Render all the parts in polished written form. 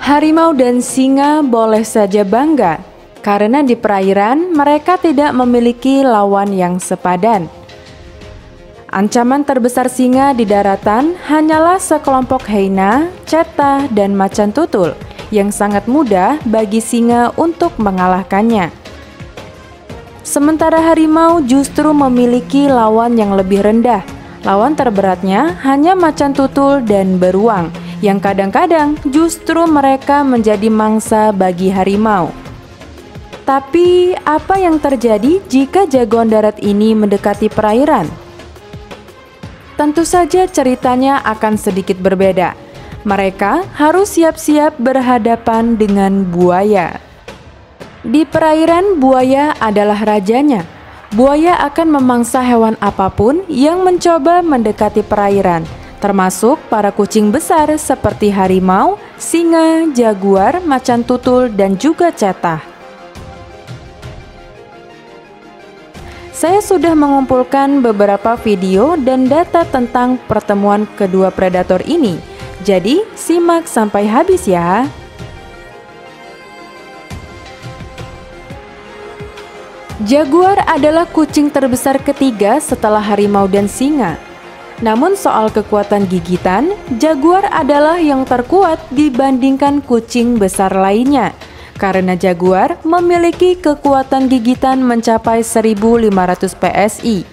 Harimau dan singa boleh saja bangga, karena di perairan mereka tidak memiliki lawan yang sepadan. Ancaman terbesar singa di daratan hanyalah sekelompok hyena, cheetah, dan macan tutul yang sangat mudah bagi singa untuk mengalahkannya. Sementara harimau justru memiliki lawan yang lebih rendah. Lawan terberatnya hanya macan tutul dan beruang, yang kadang-kadang justru mereka menjadi mangsa bagi harimau. Tapi apa yang terjadi jika jagoan darat ini mendekati perairan? Tentu saja ceritanya akan sedikit berbeda. Mereka harus siap-siap berhadapan dengan buaya. Di perairan, buaya adalah rajanya. Buaya akan memangsa hewan apapun yang mencoba mendekati perairan, termasuk para kucing besar seperti harimau, singa, jaguar, macan tutul, dan juga cheetah. Saya sudah mengumpulkan beberapa video dan data tentang pertemuan kedua predator ini. Jadi, simak sampai habis ya. Jaguar adalah kucing terbesar ketiga setelah harimau dan singa. Namun soal kekuatan gigitan, jaguar adalah yang terkuat dibandingkan kucing besar lainnya. Karena jaguar memiliki kekuatan gigitan mencapai 1.500 PSI.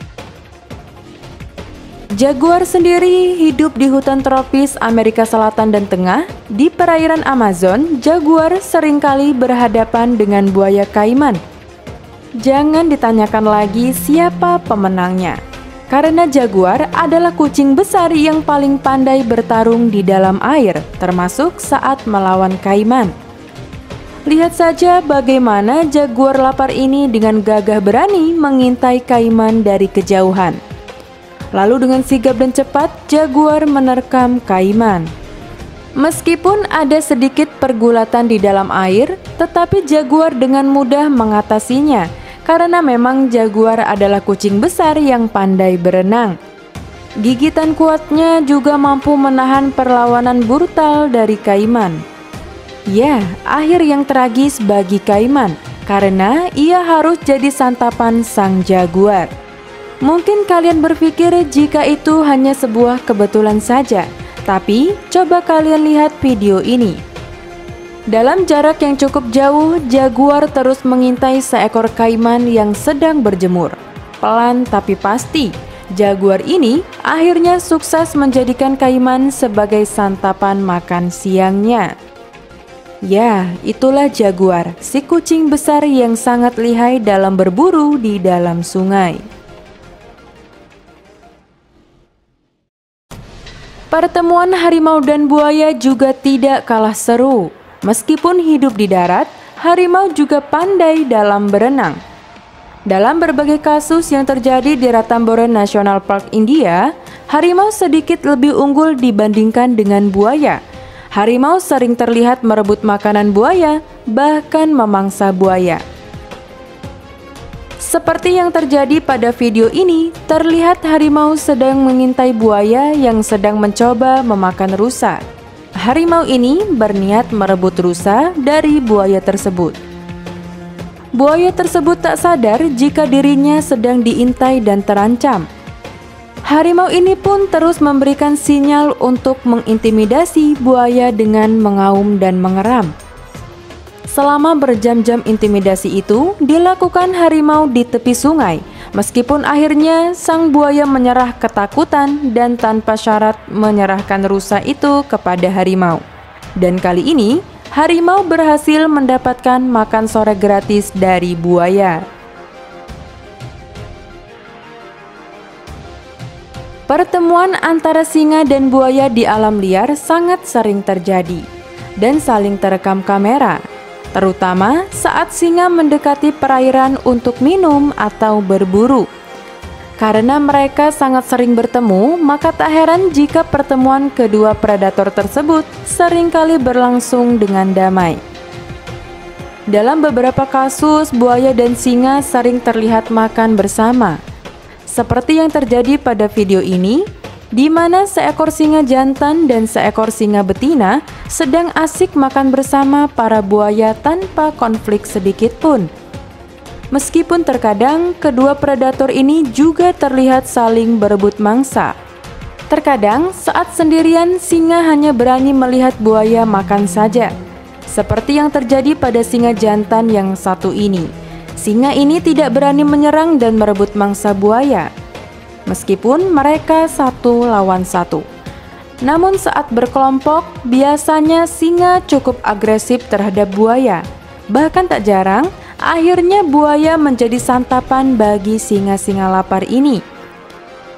Jaguar sendiri hidup di hutan tropis Amerika Selatan dan Tengah. Di perairan Amazon, jaguar seringkali berhadapan dengan buaya kaiman. Jangan ditanyakan lagi siapa pemenangnya, karena jaguar adalah kucing besar yang paling pandai bertarung di dalam air, termasuk saat melawan kaiman. Lihat saja bagaimana jaguar lapar ini dengan gagah berani mengintai kaiman dari kejauhan. Lalu dengan sigap dan cepat, jaguar menerkam kaiman. Meskipun ada sedikit pergulatan di dalam air, tetapi jaguar dengan mudah mengatasinya, karena memang jaguar adalah kucing besar yang pandai berenang. Gigitan kuatnya juga mampu menahan perlawanan brutal dari kaiman. Ya, akhir yang tragis bagi kaiman, karena ia harus jadi santapan sang jaguar. Mungkin kalian berpikir jika itu hanya sebuah kebetulan saja, tapi coba kalian lihat video ini. Dalam jarak yang cukup jauh, jaguar terus mengintai seekor kaiman yang sedang berjemur. Pelan tapi pasti, jaguar ini akhirnya sukses menjadikan kaiman sebagai santapan makan siangnya. Ya, itulah jaguar, si kucing besar yang sangat lihai dalam berburu di dalam sungai. Pertemuan harimau dan buaya juga tidak kalah seru. Meskipun hidup di darat, harimau juga pandai dalam berenang. Dalam berbagai kasus yang terjadi di Ranthambore National Park, India, harimau sedikit lebih unggul dibandingkan dengan buaya. Harimau sering terlihat merebut makanan buaya, bahkan memangsa buaya. Seperti yang terjadi pada video ini, terlihat harimau sedang mengintai buaya yang sedang mencoba memakan rusa. Harimau ini berniat merebut rusa dari buaya tersebut. Buaya tersebut tak sadar jika dirinya sedang diintai dan terancam. Harimau ini pun terus memberikan sinyal untuk mengintimidasi buaya dengan mengaum dan mengeram. Selama berjam-jam intimidasi itu dilakukan harimau di tepi sungai, meskipun akhirnya sang buaya menyerah ketakutan dan tanpa syarat menyerahkan rusa itu kepada harimau. Dan kali ini, harimau berhasil mendapatkan makan sore gratis dari buaya. Pertemuan antara singa dan buaya di alam liar sangat sering terjadi dan saling terekam kamera, terutama saat singa mendekati perairan untuk minum atau berburu. Karena mereka sangat sering bertemu, maka tak heran jika pertemuan kedua predator tersebut seringkali berlangsung dengan damai. Dalam beberapa kasus, buaya dan singa sering terlihat makan bersama. Seperti yang terjadi pada video ini, di mana seekor singa jantan dan seekor singa betina sedang asik makan bersama para buaya tanpa konflik sedikit pun. Meskipun terkadang kedua predator ini juga terlihat saling berebut mangsa. Terkadang saat sendirian singa hanya berani melihat buaya makan saja. Seperti yang terjadi pada singa jantan yang satu ini. Singa ini tidak berani menyerang dan merebut mangsa buaya. Meskipun mereka satu lawan satu. Namun saat berkelompok, biasanya singa cukup agresif terhadap buaya. Bahkan tak jarang, akhirnya buaya menjadi santapan bagi singa-singa lapar ini.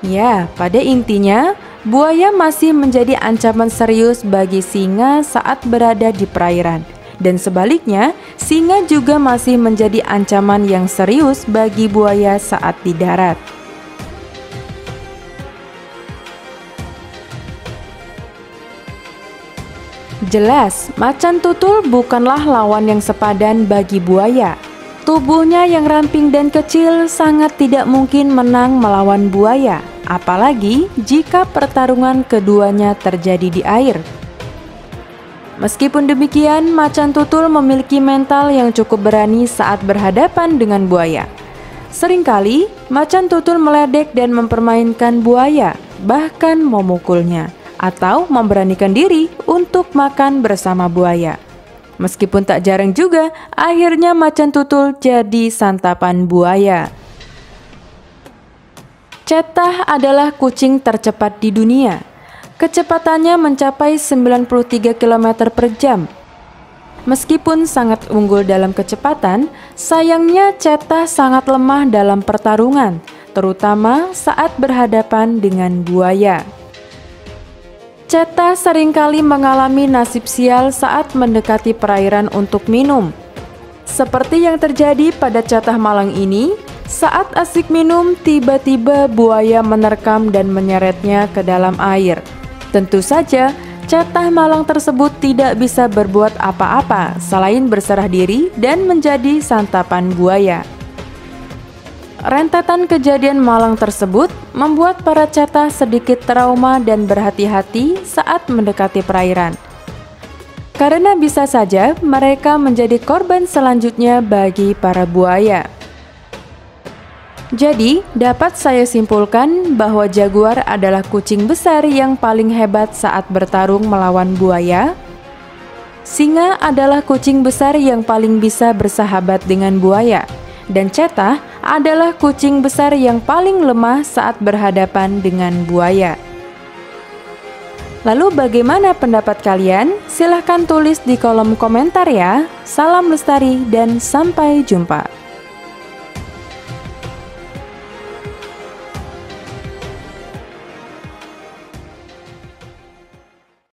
Ya, pada intinya, buaya masih menjadi ancaman serius bagi singa saat berada di perairan. Dan sebaliknya, singa juga masih menjadi ancaman yang serius bagi buaya saat di darat. Jelas, macan tutul bukanlah lawan yang sepadan bagi buaya. Tubuhnya yang ramping dan kecil sangat tidak mungkin menang melawan buaya, apalagi jika pertarungan keduanya terjadi di air. Meskipun demikian, macan tutul memiliki mental yang cukup berani saat berhadapan dengan buaya. Seringkali, macan tutul meledek dan mempermainkan buaya, bahkan memukulnya, atau memberanikan diri untuk makan bersama buaya. Meskipun tak jarang juga, akhirnya macan tutul jadi santapan buaya. Cheetah adalah kucing tercepat di dunia. Kecepatannya mencapai 93 km per jam. Meskipun sangat unggul dalam kecepatan, sayangnya cheetah sangat lemah dalam pertarungan, terutama saat berhadapan dengan buaya. Cheetah seringkali mengalami nasib sial saat mendekati perairan untuk minum. Seperti yang terjadi pada cheetah malang ini, saat asik minum, tiba-tiba buaya menerkam dan menyeretnya ke dalam air. Tentu saja, cheetah malang tersebut tidak bisa berbuat apa-apa selain berserah diri dan menjadi santapan buaya. Rentetan kejadian malang tersebut membuat para cheetah sedikit trauma dan berhati-hati saat mendekati perairan. Karena bisa saja mereka menjadi korban selanjutnya bagi para buaya. Jadi, dapat saya simpulkan bahwa jaguar adalah kucing besar yang paling hebat saat bertarung melawan buaya. Singa adalah kucing besar yang paling bisa bersahabat dengan buaya. Dan cheetah adalah kucing besar yang paling lemah saat berhadapan dengan buaya. Lalu bagaimana pendapat kalian? Silahkan tulis di kolom komentar ya. Salam lestari dan sampai jumpa.